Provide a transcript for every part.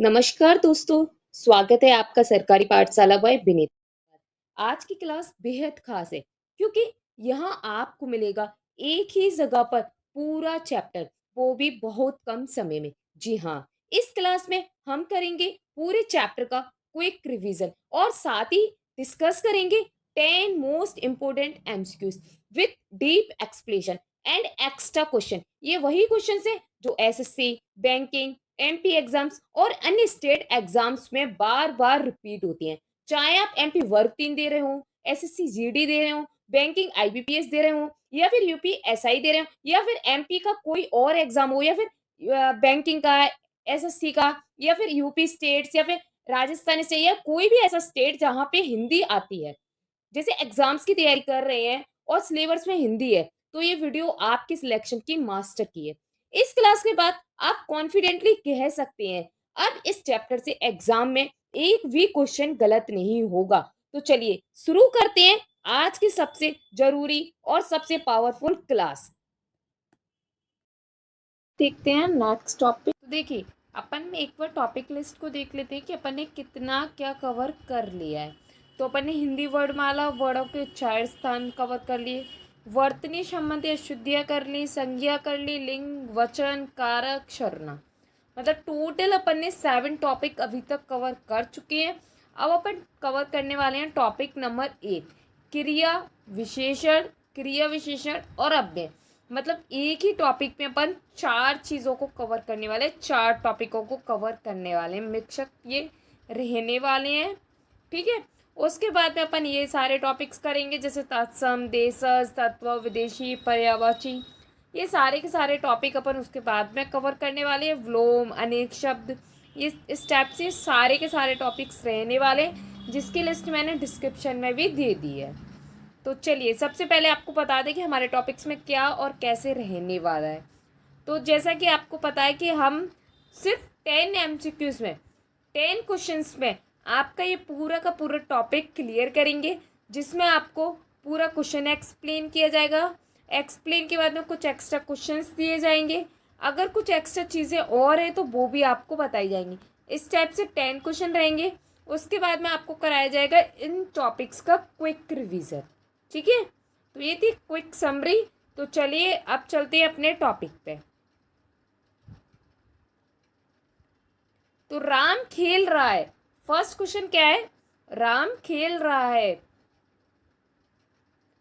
नमस्कार दोस्तों, स्वागत है आपका सरकारी पाठशाला बाय विनीत। आज की क्लास बेहद खास है क्योंकि यहाँ आपको मिलेगा एक ही जगह पर पूरा चैप्टर, वो भी बहुत कम समय में। जी हाँ, इस क्लास में हम करेंगे पूरे चैप्टर का क्विक रिवीजन और साथ ही डिस्कस करेंगे 10 most important MCQs with deep explanation and extra question. ये वही क्वेश्चन है जो एसएससी, बैंकिंग, एमपी एग्जाम्स और अन्य स्टेट एग्जाम्स में बार बार रिपीट होती हैं। चाहे आप एमपी वर्ग 3 दे रहे हो, एसएससी जीडी दे रहे हो, बैंकिंग आईबीपीएस दे रहे हो, या फिर यूपी एसआई दे रहे हो, या फिर एमपी का कोई और एग्जाम हो, या फिर बैंकिंग का, एसएससी का, या फिर यूपी स्टेट्स, या फिर राजस्थान स्टेट, या कोई भी ऐसा स्टेट जहां पे हिंदी आती है, जैसे एग्जाम्स की तैयारी कर रहे हैं और सिलेबस में हिंदी है, तो ये वीडियो आपकी सिलेक्शन की मास्टर की है। इस क्लास के बाद आप कॉन्फिडेंटली कह सकते हैं अब इस चैप्टर से एग्जाम में एक भी क्वेश्चन गलत नहीं होगा। तो चलिए शुरू करते हैं आज की सबसे जरूरी और सबसे पावरफुल क्लास। देखते हैं नेक्स्ट टॉपिक। तो देखिए, अपन एक बार टॉपिक लिस्ट को देख लेते हैं कि अपन ने कितना क्या कवर कर लिया है। तो अपन ने हिंदी वर्णमाला, वर्णों के उच्चारण स्थान कवर कर लिए, वर्तनी संबंधी अशुद्धियाँ कर ली, संज्ञा कर ली, लिंग, वचन, कारक, सर्वनाम, मतलब टोटल अपन ने 7 टॉपिक अभी तक कवर कर चुके हैं। अब अपन कवर करने वाले हैं टॉपिक नंबर 1, क्रिया विशेषण, क्रिया विशेषण और अव्यय। मतलब एक ही टॉपिक में अपन 4 चीज़ों को कवर करने वाले, 4 टॉपिकों को कवर करने वाले हैं, मिक्सअप ये रहने वाले हैं। ठीक है, उसके बाद में अपन ये सारे टॉपिक्स करेंगे, जैसे तत्सम, देशज, तत्व, विदेशी, पर्यायवाची, ये सारे के सारे टॉपिक अपन उसके बाद में कवर करने वाले हैं। व्लोम, अनेक शब्द, ये इस टाइप से सारे के सारे टॉपिक्स रहने वाले हैं, जिसकी लिस्ट मैंने डिस्क्रिप्शन में भी दे दी है। तो चलिए सबसे पहले आपको बता दें कि हमारे टॉपिक्स में क्या और कैसे रहने वाला है। तो जैसा कि आपको पता है कि हम सिर्फ 10 एमसीक्यूज में, 10 क्वेश्चंस में आपका ये पूरा का पूरा टॉपिक क्लियर करेंगे, जिसमें आपको पूरा क्वेश्चन एक्सप्लेन किया जाएगा। एक्सप्लेन के बाद में कुछ एक्स्ट्रा क्वेश्चंस दिए जाएंगे, अगर कुछ एक्स्ट्रा चीज़ें और है तो वो भी आपको बताई जाएंगी। इस टाइप से 10 क्वेश्चन रहेंगे। उसके बाद में आपको कराया जाएगा इन टॉपिक्स का क्विक रिवीजन। ठीक है, तो ये थी क्विक समरी। तो चलिए अब चलते हैं अपने टॉपिक पे। तो राम खेल रहा है, फर्स्ट क्वेश्चन क्या है? राम खेल रहा है,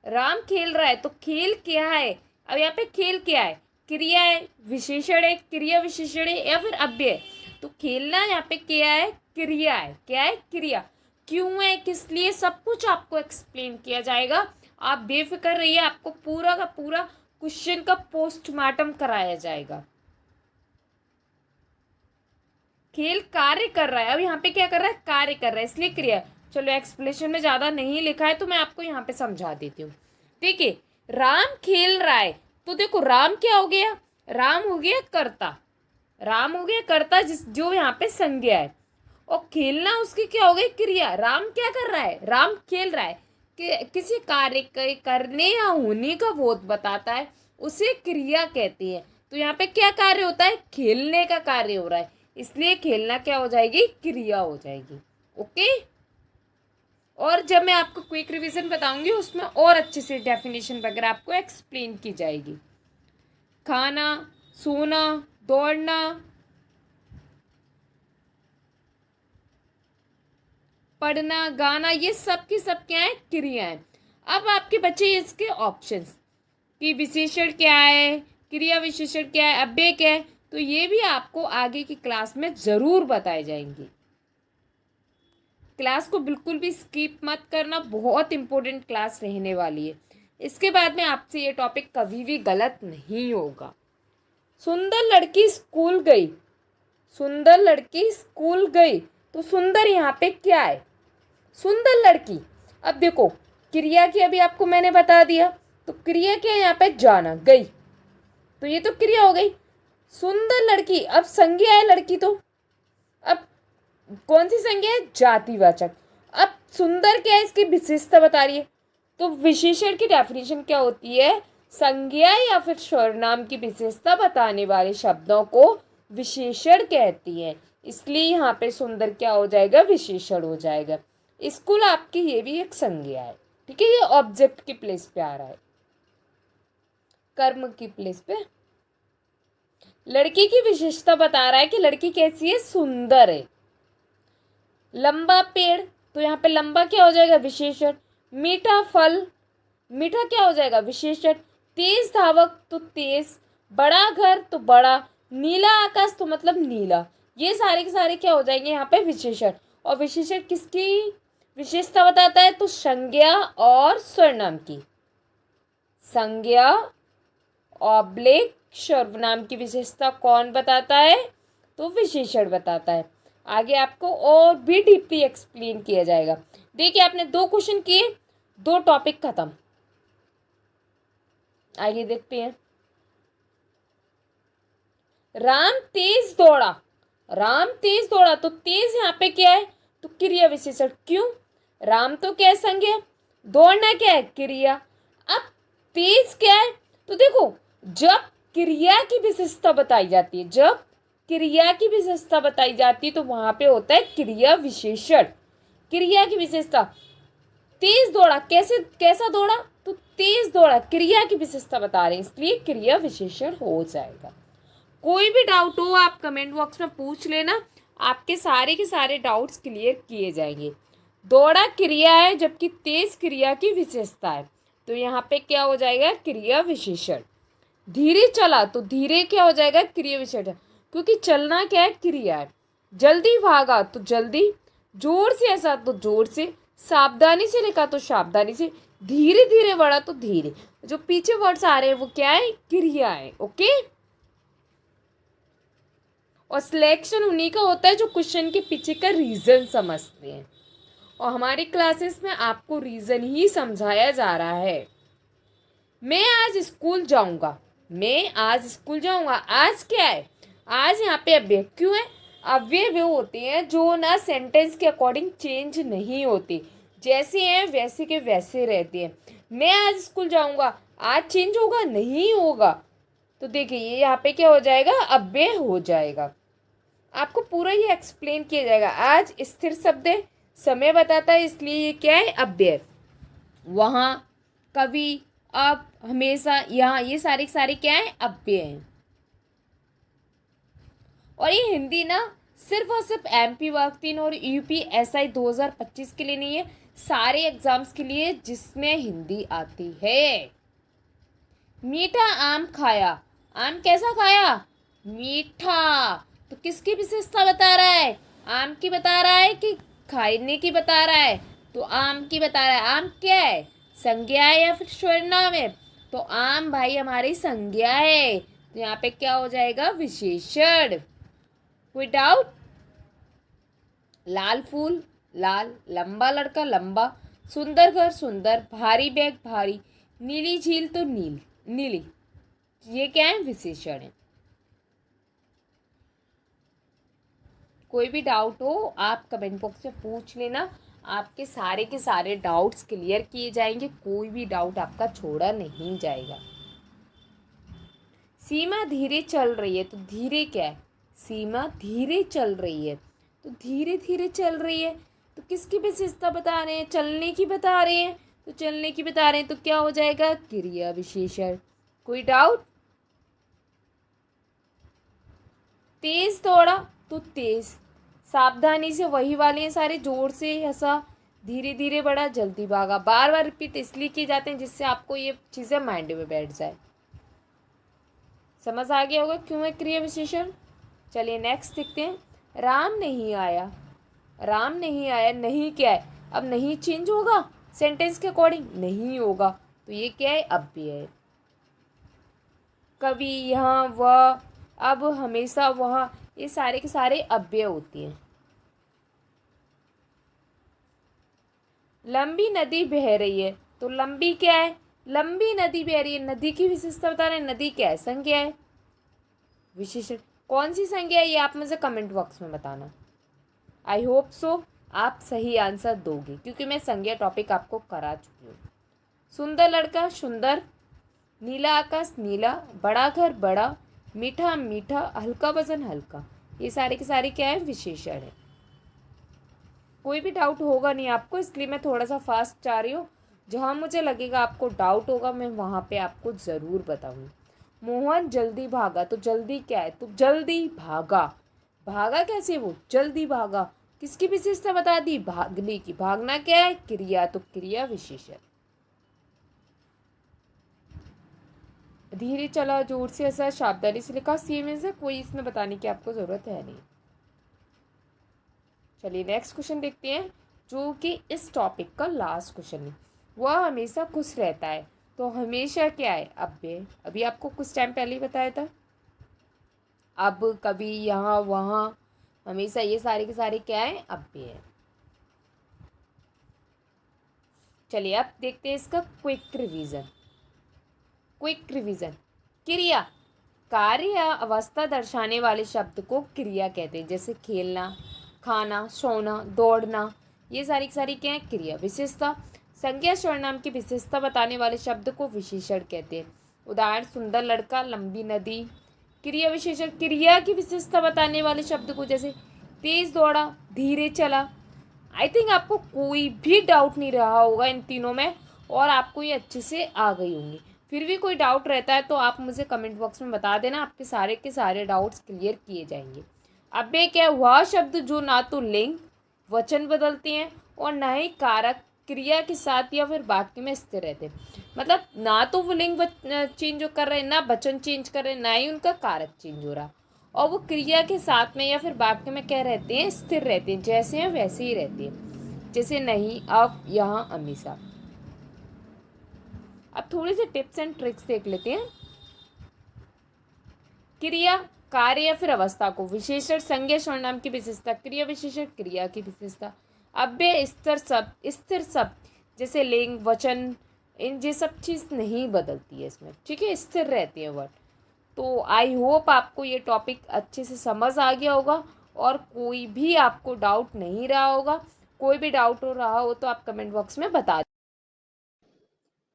राम खेल रहा है, तो खेल क्या है? अब यहाँ पे खेल क्या है? क्रिया है, विशेषण है, क्रिया विशेषण है, या फिर अव्यय? तो खेलना यहाँ पे क्या है? क्रिया है। क्या है? क्रिया। क्यों है, किस लिए, सब कुछ आपको एक्सप्लेन किया जाएगा। आप बेफिक्र रहिए, आपको पूरा का पूरा क्वेश्चन का पोस्टमार्टम कराया जाएगा। खेल कार्य कर रहा है, अब यहाँ पे क्या कर रहा है? कार्य कर रहा है, इसलिए क्रिया। चलो एक्सप्लेनेशन में ज़्यादा नहीं लिखा है तो मैं आपको यहाँ पे समझा देती हूँ। ठीक है, राम खेल रहा है, तो देखो राम क्या हो गया? राम हो गया कर्ता, राम हो गया कर्ता, जिस जो यहाँ पे संज्ञा है, और खेलना उसकी क्या हो गई? क्रिया। राम क्या कर रहा है? राम खेल रहा है, किसी कार्य के करने या होने का बोध बताता है, उसे क्रिया कहते हैं। तो यहाँ पे क्या कार्य होता है? खेलने का कार्य हो रहा है, इसलिए खेलना क्या हो जाएगी? क्रिया हो जाएगी। ओके, और जब मैं आपको क्विक रिवीजन बताऊंगी उसमें और अच्छे से डेफिनेशन वगैरह आपको एक्सप्लेन की जाएगी। खाना, सोना, दौड़ना, पढ़ना, गाना, ये सब की सब क्या है? क्रिया है। अब आपके बच्चे इसके ऑप्शंस कि विशेषण क्या है, क्रिया विशेषण क्या है, अव्यय क्या है, तो ये भी आपको आगे की क्लास में ज़रूर बताए जाएंगे। क्लास को बिल्कुल भी स्किप मत करना, बहुत इंपॉर्टेंट क्लास रहने वाली है। इसके बाद में आपसे ये टॉपिक कभी भी गलत नहीं होगा। सुंदर लड़की स्कूल गई, सुंदर लड़की स्कूल गई, तो सुंदर यहाँ पे क्या है? सुंदर लड़की। अब देखो क्रिया की अभी आपको मैंने बता दिया, तो क्रिया क्या है यहाँ पे? जाना, गई, तो ये तो क्रिया हो गई। सुंदर लड़की, अब संज्ञा है लड़की, तो अब कौन सी संज्ञा है? जातिवाचक। अब सुंदर क्या है? इसकी विशेषता बता रही है, तो विशेषण की डेफिनेशन क्या होती है? संज्ञा या फिर सर्वनाम की विशेषता बताने वाले शब्दों को विशेषण कहती हैं, इसलिए यहाँ पे सुंदर क्या हो जाएगा, विशेषण हो जाएगा। स्कूल आपकी ये भी एक संज्ञा है, ठीक है, ये ऑब्जेक्ट की प्लेस पे आ रहा है, कर्म की प्लेस पे। लड़की की विशेषता बता रहा है कि लड़की कैसी है, सुंदर है। लंबा पेड़, तो यहाँ पे लंबा क्या हो जाएगा, विशेषण। मीठा फल, मीठा क्या हो जाएगा, विशेषण। तेज धावक तो तेज, बड़ा घर तो बड़ा, नीला आकाश तो मतलब नीला, ये सारे के सारे क्या हो जाएंगे यहाँ पे, विशेषण। और विशेषण किसकी विशेषता बताता है, तो संज्ञा और सर्वनाम की। संज्ञा ऑब्लिक सर्वनाम की विशेषता कौन बताता है, तो विशेषण बताता है। आगे आपको और भी डीपली एक्सप्लेन किया जाएगा। देखिए आपने 2 क्वेश्चन किए, 2 टॉपिक खत्म। आगे देखते हैं। राम तेज दौड़ा, राम तेज दौड़ा, तो तेज यहाँ पे क्या है, तो क्रिया विशेषण। क्यों, राम तो क्या है, संज्ञा, दौड़ना क्या है, क्रिया। अब तेज क्या है, तो देखो जब क्रिया की विशेषता बताई जाती है, जब क्रिया की विशेषता बताई जाती है तो वहां पे होता है क्रिया विशेषण। क्रिया की विशेषता, तेज दौड़ा, कैसे कैसा दौड़ा, तो तेज दौड़ा, क्रिया की विशेषता बता रहे हैं, इसलिए क्रिया विशेषण हो जाएगा। कोई भी डाउट हो आप कमेंट बॉक्स में पूछ लेना, आपके सारे के सारे डाउट्स क्लियर किए जाएंगे। दौड़ा क्रिया है जबकि तेज क्रिया की विशेषता है, तो यहाँ पे क्या हो जाएगा, क्रिया विशेषण। धीरे चला, तो धीरे क्या हो जाएगा, क्रिया विशेषण, क्योंकि चलना क्या है, क्रिया है। जल्दी भागा, तो जल्दी। जोर से हंसा, तो जोर से। सावधानी से लिखा, तो सावधानी से। धीरे धीरे बढ़ा, तो धीरे। जो पीछे वर्ड्स आ रहे हैं वो क्या है, क्रिया है। ओके, और सिलेक्शन उन्हीं का होता है जो क्वेश्चन के पीछे का रीजन समझते हैं, और हमारी क्लासेस में आपको रीजन ही समझाया जा रहा है। मैं आज स्कूल जाऊंगा, मैं आज स्कूल जाऊंगा, आज क्या है, आज यहाँ पे अव्यय क्यों है, अव्यय वे होते हैं जो ना सेंटेंस के अकॉर्डिंग चेंज नहीं होते, जैसे हैं वैसे के वैसे रहते हैं। मैं आज स्कूल जाऊंगा, आज चेंज होगा, नहीं होगा, तो देखिए ये यहाँ पे क्या हो जाएगा, अव्यय हो जाएगा। आपको पूरा ये एक्सप्लेन किया जाएगा। आज स्थिर शब्द है, समय बताता है, इसलिए ये क्या है, अव्यय। वहाँ, कभी, अब, हमेशा, यहाँ, ये सारे सारे क्या है, अव्यय हैं। और ये हिंदी ना सिर्फ और सिर्फ MP वर्ग 3 और UPSI 2025 के लिए नहीं है, सारे एग्जाम्स के लिए जिसमें हिंदी आती है। मीठा आम खाया, आम कैसा खाया, मीठा, तो किसकी विशेषता बता रहा है, आम की बता रहा है कि खाने की बता रहा है, तो आम की बता रहा है। आम क्या है, संज्ञा है या फिर सर्वनाम है, तो आम भाई हमारी संज्ञा है, तो यहाँ पे क्या हो जाएगा, विशेषण। कोई डाउट। लाल फूल, लाल, लंबा लड़का, लंबा, सुंदर घर, सुंदर, भारी बैग, भारी, नीली झील, तो नील, नीली, ये क्या है, विशेषण है। कोई भी डाउट हो आप कमेंट बॉक्स में पूछ लेना, आपके सारे के सारे डाउट्स क्लियर किए जाएंगे, कोई भी डाउट आपका छोड़ा नहीं जाएगा। सीमा धीरे चल रही है, तो धीरे क्या है, सीमा धीरे चल रही है, तो धीरे धीरे चल रही है, तो किसकी विशेषता बता रहे हैं, चलने की बता रहे हैं, तो चलने की बता रहे हैं, तो क्या हो जाएगा, क्रिया विशेषण। कोई डाउट। तेज दौड़ा, तो तेज, सावधानी से, वही वाले हैं सारे, जोर से हंसा, धीरे धीरे बढ़ा, जल्दी भागा। बार बार रिपीट इसलिए किए जाते हैं जिससे आपको ये चीज़ें माइंड में बैठ जाए। समझ आ गया होगा क्यों है क्रिया विशेषण। चलिए नेक्स्ट देखते हैं। राम नहीं आया, राम नहीं आया, नहीं क्या है, अब नहीं चेंज होगा सेंटेंस के अकॉर्डिंग, नहीं होगा, तो ये क्या है, अव्यय है। कभी, यहाँ, वह, अब, हमेशा, वहाँ, ये सारे के सारे अव्यय होती हैं। लंबी नदी बह रही है, तो लंबी क्या है, लंबी नदी बह रही है, नदी की विशेषता बता रहे हैं, नदी क्या है, संज्ञा है। विशेषण कौन सी संज्ञा है, ये आप मुझे कमेंट बॉक्स में बताना। आई होप सो आप सही आंसर दोगे, क्योंकि मैं संज्ञा टॉपिक आपको करा चुकी हूँ। सुंदर लड़का, सुंदर, नीला आकाश, नीला, बड़ा घर, बड़ा, मीठा मीठा, हल्का वजन हल्का, ये सारे के सारे क्या है, विशेषण है। कोई भी डाउट होगा नहीं आपको, इसलिए मैं थोड़ा सा फास्ट जा रही हूँ। जहाँ मुझे लगेगा आपको डाउट होगा मैं वहाँ पे आपको ज़रूर बताऊँगी। मोहन जल्दी भागा, तो जल्दी क्या है, तो जल्दी भागा। भागा कैसे, वो जल्दी भागा। किसकी विशेषता बता दी, भागने की। भागना क्या है, क्रिया, तो क्रिया विशेषण। धीरे चला, जोर से हंसा, सावधानी से लिखा, सेम है, कोई इसमें बताने की आपको ज़रूरत है नहीं। चलिए नेक्स्ट क्वेश्चन देखते हैं, जो कि इस टॉपिक का लास्ट क्वेश्चन है। वह हमेशा खुश रहता है, तो हमेशा क्या है, अव्यय। अभी आपको कुछ टाइम पहले ही बताया था। अब, कभी, यहाँ, वहाँ, हमेशा, ये सारे के सारे क्या है, अव्यय है। चलिए अब देखते हैं इसका क्विक रिवीजन। क्विक रिवीजन, क्रिया, कार्य या अवस्था दर्शाने वाले शब्द को क्रिया कहते हैं, जैसे खेलना, खाना, सोना, दौड़ना, ये सारी की सारी क्या है, क्रिया। विशेषता, संज्ञा सर्वनाम की विशेषता बताने वाले शब्द को विशेषण कहते हैं। उदाहरण, सुंदर लड़का, लंबी नदी। क्रिया विशेषण, क्रिया की विशेषता बताने वाले शब्द को, जैसे तेज दौड़ा, धीरे चला। आई थिंक आपको कोई भी डाउट नहीं रहा होगा इन तीनों में, और आपको ये अच्छे से आ गई होंगी। फिर भी कोई डाउट रहता है तो आप मुझे कमेंट बॉक्स में बता देना, आपके सारे के सारे डाउट्स क्लियर किए जाएंगे। अब ये क्या हुआ, शब्द जो ना तो लिंग वचन बदलते हैं और ना ही कारक क्रिया के साथ या फिर वाक्य में स्थिर रहते, मतलब ना तो वो लिंग चेंज कर रहे हैं, ना वचन चेंज कर रहे हैं, ना ही उनका कारक चेंज हो रहा, और वो क्रिया के साथ में या फिर वाक्य में क्या रहते हैं, स्थिर रहते हैं, जैसे हैं वैसे ही रहते हैं, जैसे नहीं, अब, यहाँ, हमेशा। अब थोड़ी सी टिप्स एंड ट्रिक्स देख लेते हैं। क्रिया, कार्य या फिर अवस्था को विशेषण, संज्ञा सर्वनाम की विशेषता, क्रिया विशेषण, क्रिया की विशेषता। अव्यय, स्थिर शब्द जैसे लिंग वचन, इन ये सब चीज़ नहीं बदलती है इसमें, ठीक है, स्थिर रहती है वर्ड। तो आई होप आपको ये टॉपिक अच्छे से समझ आ गया होगा, और कोई भी आपको डाउट नहीं रहा होगा। कोई भी डाउट हो रहा हो तो आप कमेंट बॉक्स में बता।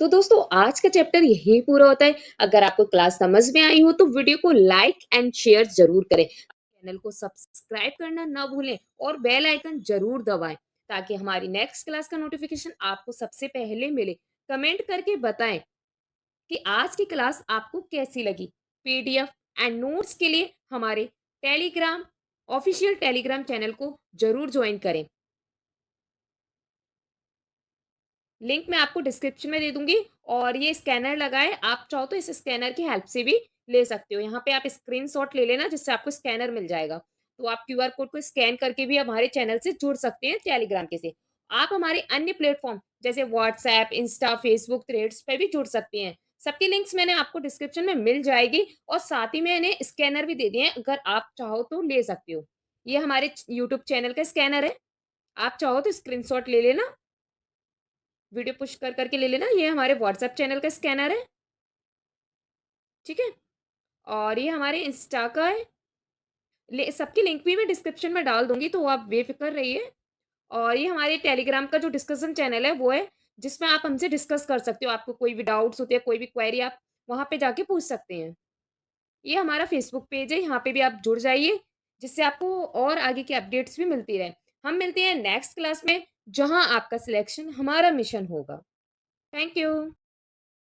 तो दोस्तों आज का चैप्टर यही पूरा होता है। अगर आपको क्लास समझ में आई हो तो वीडियो को लाइक एंड शेयर जरूर करें, चैनल को सब्सक्राइब करना ना भूलें और बेल आइकन जरूर दबाएं, ताकि हमारी नेक्स्ट क्लास का नोटिफिकेशन आपको सबसे पहले मिले। कमेंट करके बताएं कि आज की क्लास आपको कैसी लगी। पीडीएफ एंड नोट्स के लिए हमारे टेलीग्राम ऑफिशियल टेलीग्राम चैनल को जरूर ज्वाइन करें। लिंक मैं आपको डिस्क्रिप्शन में दे दूंगी, और ये स्कैनर लगा है, आप चाहो तो इस स्कैनर की हेल्प से भी ले सकते हो। यहाँ पे आप स्क्रीनशॉट ले लेना, जिससे आपको स्कैनर मिल जाएगा, तो आप क्यूआर कोड को स्कैन करके भी हमारे चैनल से जुड़ सकते हैं टेलीग्राम के से। आप हमारे अन्य प्लेटफॉर्म जैसे व्हाट्सएप, इंस्टा, फेसबुक, थ्रेड्स पे भी जुड़ सकते हैं। सबकी लिंक्स मैंने आपको डिस्क्रिप्शन में मिल जाएगी, और साथ ही मैंने स्कैनर भी दे दिए हैं, अगर आप चाहो तो ले सकते हो। ये हमारे यूट्यूब चैनल का स्कैनर है, आप चाहो तो स्क्रीनशॉट ले लेना, वीडियो पुश कर करके ले लेना। ये हमारे व्हाट्सएप चैनल का स्कैनर है, ठीक है, और ये हमारे इंस्टा का है। सबकी लिंक भी मैं डिस्क्रिप्शन में डाल दूंगी, तो आप बेफिक्र रहिए। और ये हमारे टेलीग्राम का जो डिस्कशन चैनल है वो है, जिसमें आप हमसे डिस्कस कर सकते हो, आपको कोई भी डाउट्स होते हैं, कोई भी क्वेरी, आप वहां पे जाके पूछ सकते हैं। ये हमारा फेसबुक पेज है, यहाँ पे भी आप जुड़ जाइए, जिससे आपको और आगे की अपडेट्स भी मिलती रहे। हम मिलते हैं नेक्स्ट क्लास में, जहां आपका सिलेक्शन हमारा मिशन होगा। Thank you.